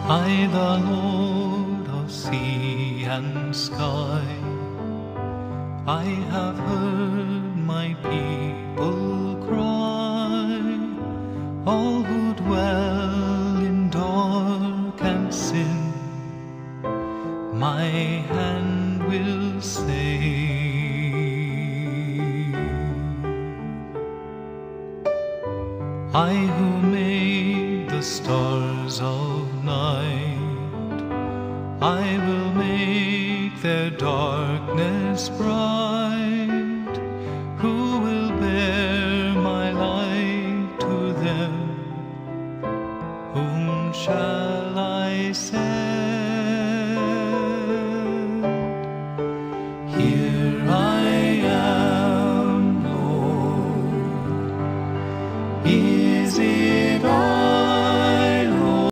I, the Lord of sea and sky, I have heard my people cry, all who dwell in dark and sin, my hand will save. I who made the stars of night, I will make their darkness bright. Who will bear my light to them? Whom shall I send?